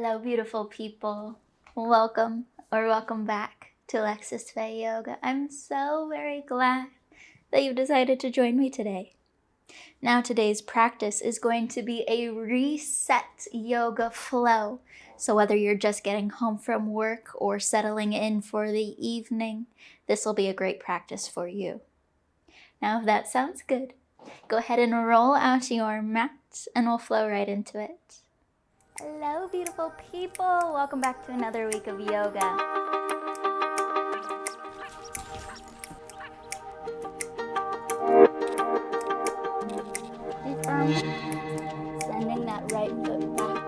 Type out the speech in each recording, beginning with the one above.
Hello, beautiful people. Welcome back to Alexis Faye Yoga. I'm so very glad that you've decided to join me today. Now, today's practice is going to be a reset yoga flow. So whether you're just getting home from work or settling in for the evening, this will be a great practice for you. Now, if that sounds good, go ahead and roll out your mat and we'll flow right into it. Hello, beautiful people. Welcome back to another week of yoga. Deep firm. Sending that right foot back.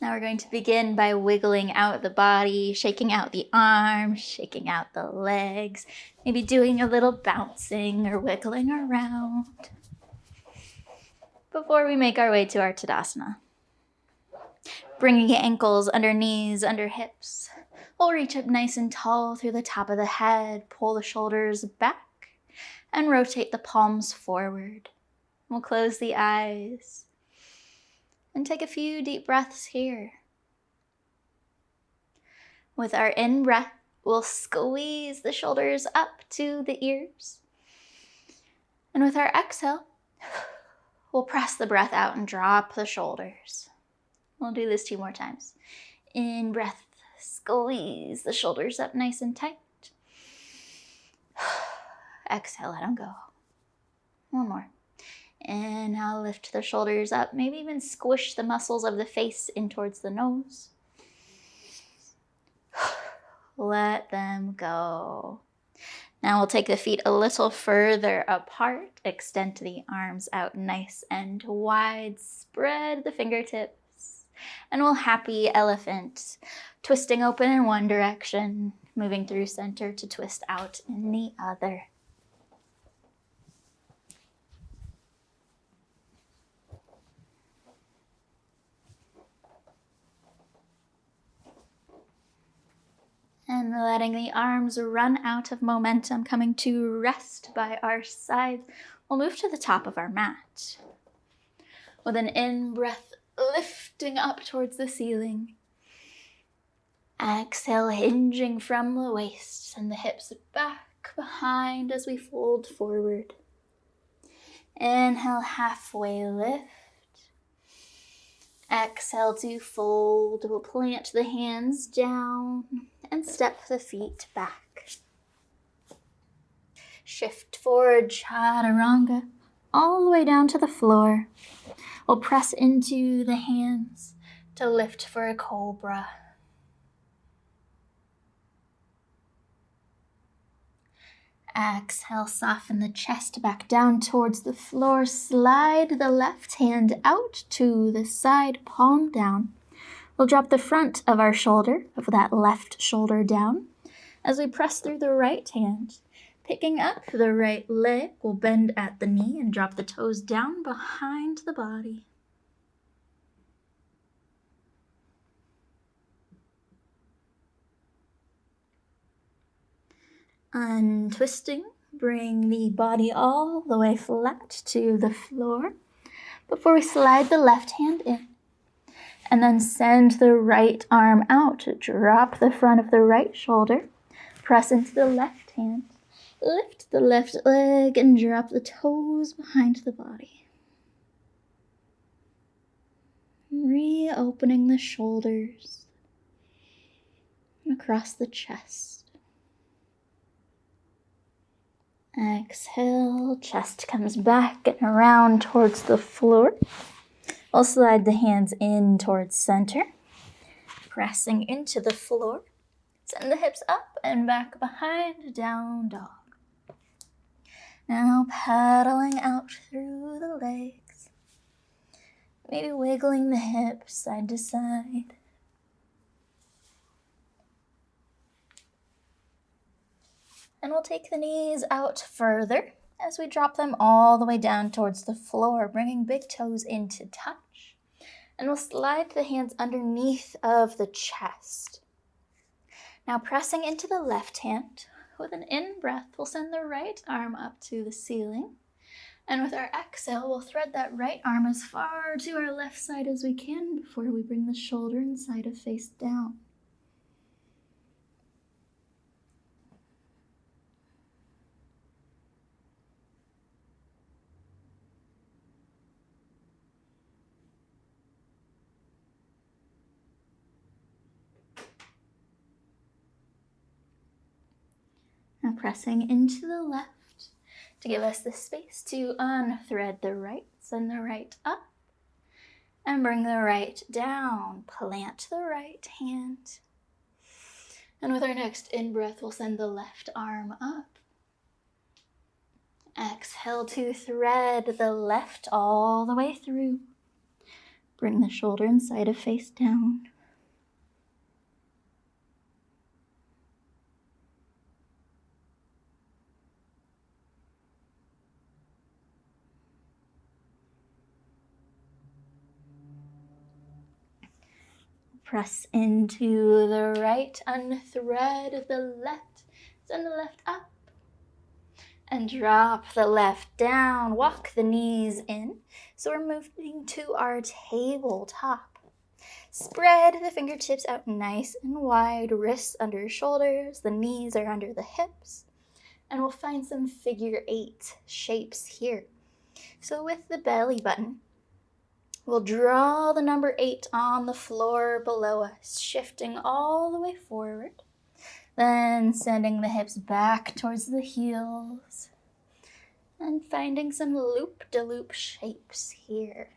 Now we're going to begin by wiggling out the body, shaking out the arms, shaking out the legs, maybe doing a little bouncing or wiggling around before we make our way to our Tadasana. Bringing ankles under knees, under hips. We'll reach up nice and tall through the top of the head, pull the shoulders back, and rotate the palms forward. We'll close the eyes and take a few deep breaths here. With our in-breath, we'll squeeze the shoulders up to the ears. And with our exhale, we'll press the breath out and drop the shoulders. We'll do this 2 more times. In breath, squeeze the shoulders up nice and tight. Exhale, let them go. 1 more. Inhale, lift the shoulders up. Maybe even squish the muscles of the face in towards the nose. Let them go. Now we'll take the feet a little further apart. Extend the arms out nice and wide. Spread the fingertips. And we'll happy elephant. Twisting open in one direction. Moving through center to twist out in the other. And letting the arms run out of momentum, coming to rest by our sides. We'll move to the top of our mat. With an in-breath, lifting up towards the ceiling. Exhale, hinging from the waist. Send the hips back behind as we fold forward. Inhale, halfway lift. Exhale to fold. We'll plant the hands down and step the feet back. Shift forward, chaturanga, all the way down to the floor. We'll press into the hands to lift for a cobra. Exhale, soften the chest back down towards the floor. Slide the left hand out to the side, palm down. We'll drop the front of our shoulder, of that left shoulder down, as we press through the right hand. Picking up the right leg, we'll bend at the knee and drop the toes down behind the body. Untwisting, bring the body all the way flat to the floor before we slide the left hand in. And then send the right arm out to drop the front of the right shoulder. Press into the left hand. Lift the left leg and drop the toes behind the body. Reopening the shoulders across the chest. Exhale, chest comes back and around towards the floor. We'll slide the hands in towards center, pressing into the floor. Send the hips up and back behind, down dog. Now pedaling out through the legs, maybe wiggling the hips side to side. And we'll take the knees out further as we drop them all the way down towards the floor, bringing big toes into touch. And we'll slide the hands underneath of the chest. Now pressing into the left hand, with an in-breath, we'll send the right arm up to the ceiling. And with our exhale, we'll thread that right arm as far to our left side as we can before we bring the shoulder and side of face down. Now pressing into the left to give us the space to unthread the right, send the right up, and bring the right down. Plant the right hand. And with our next in-breath, we'll send the left arm up. Exhale to thread the left all the way through. Bring the shoulder and side of face down. Press into the right, unthread the left, send the left up, and drop the left down. Walk the knees in. So we're moving to our tabletop. Spread the fingertips out nice and wide, wrists under shoulders, the knees are under the hips, and we'll find some figure 8 shapes here. So with the belly button, we'll draw the number 8 on the floor below us, shifting all the way forward, then sending the hips back towards the heels, and finding some loop-de-loop shapes here.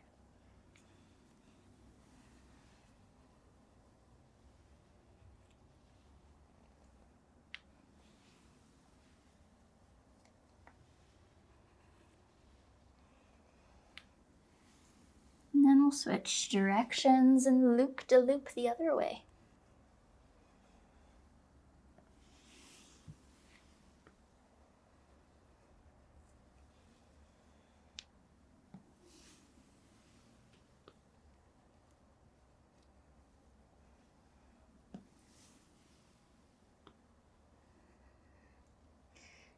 And then we'll switch directions and loop-de-loop the other way.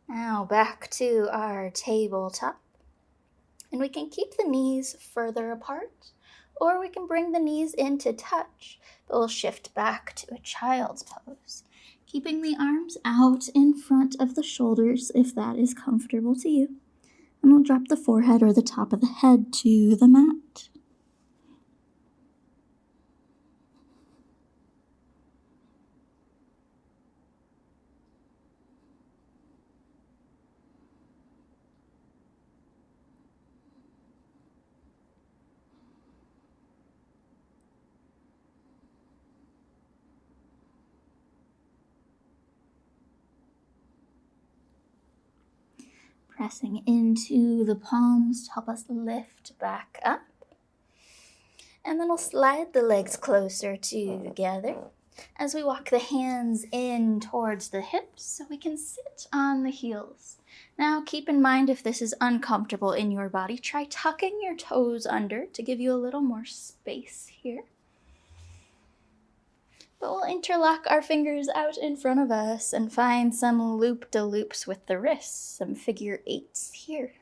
Now back to our tabletop. And we can keep the knees further apart, or we can bring the knees into touch, but we'll shift back to a child's pose, keeping the arms out in front of the shoulders if that is comfortable to you. And we'll drop the forehead or the top of the head to the mat. Pressing into the palms to help us lift back up. And then we'll slide the legs closer together as we walk the hands in towards the hips so we can sit on the heels. Now keep in mind, if this is uncomfortable in your body, try tucking your toes under to give you a little more space here. But we'll interlock our fingers out in front of us and find some loop-de-loops with the wrists, some figure 8s here.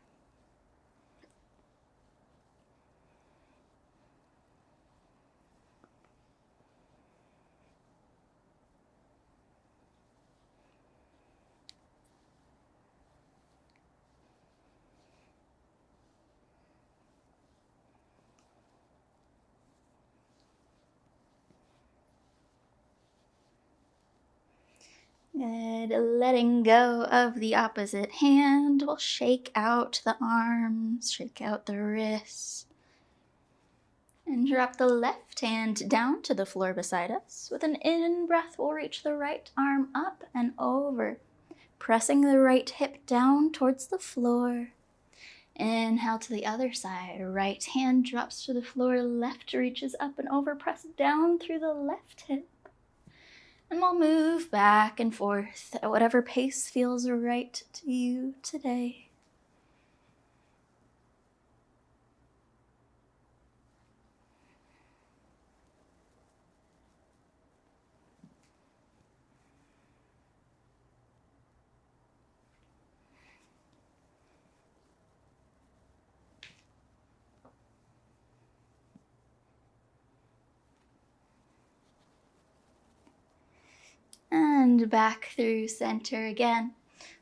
Good. Letting go of the opposite hand, we'll shake out the arms, shake out the wrists, and drop the left hand down to the floor beside us. With an in-breath, we'll reach the right arm up and over, pressing the right hip down towards the floor. Inhale to the other side. Right hand drops to the floor, left reaches up and over, press down through the left hip. And we'll move back and forth at whatever pace feels right to you today. And back through center again.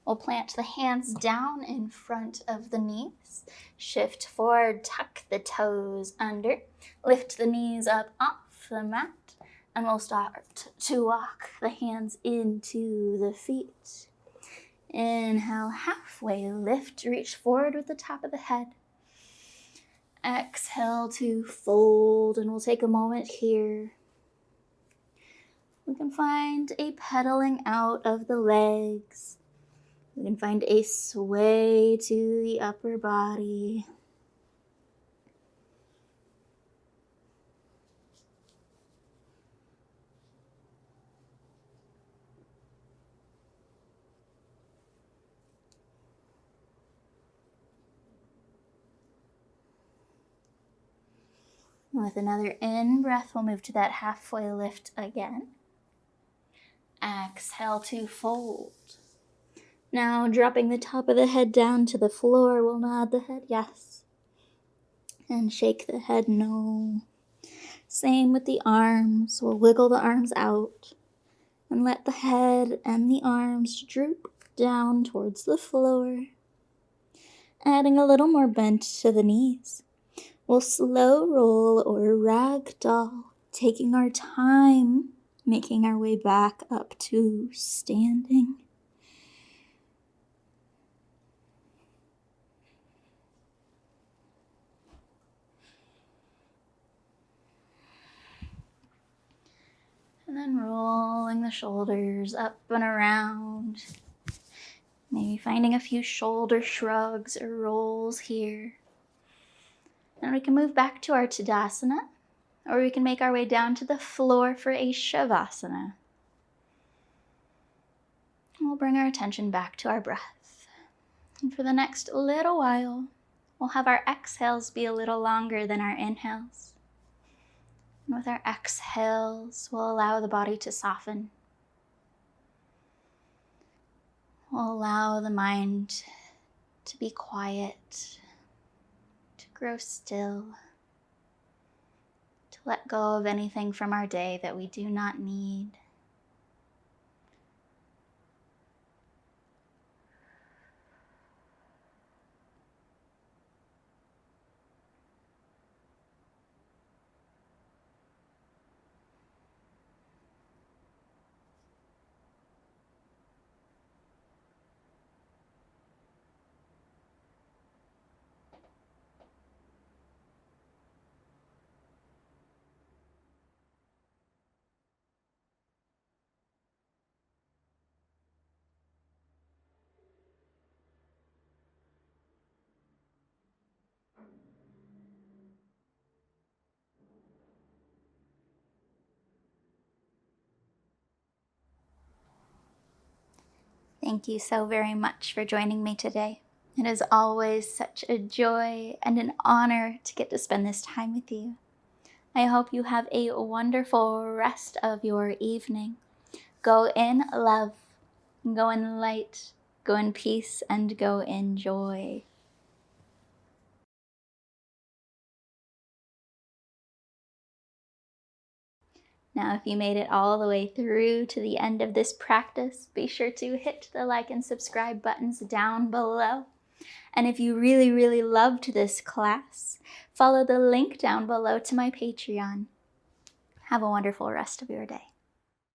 We'll plant the hands down in front of the knees. Shift forward, tuck the toes under. Lift the knees up off the mat. And we'll start to walk the hands into the feet. Inhale, halfway lift, reach forward with the top of the head. Exhale to fold, and we'll take a moment here. We can find a pedaling out of the legs. We can find a sway to the upper body. With another in-breath, we'll move to that halfway lift again. Exhale to fold. Now, dropping the top of the head down to the floor, we'll nod the head yes. And shake the head no. Same with the arms. We'll wiggle the arms out. And let the head and the arms droop down towards the floor. Adding a little more bend to the knees. We'll slow roll or ragdoll, taking our time, making our way back up to standing. And then rolling the shoulders up and around. Maybe finding a few shoulder shrugs or rolls here. And we can move back to our Tadasana, or we can make our way down to the floor for a Shavasana. We'll bring our attention back to our breath. And for the next little while, we'll have our exhales be a little longer than our inhales. And with our exhales, we'll allow the body to soften. We'll allow the mind to be quiet, to grow still, to let go of anything from our day that we do not need. Thank you so very much for joining me today. It is always such a joy and an honor to get to spend this time with you. I hope you have a wonderful rest of your evening. Go in love, go in light, go in peace, and go in joy. Now, if you made it all the way through to the end of this practice, be sure to hit the like and subscribe buttons down below. And if you really, really loved this class, follow the link down below to my Patreon. Have a wonderful rest of your day.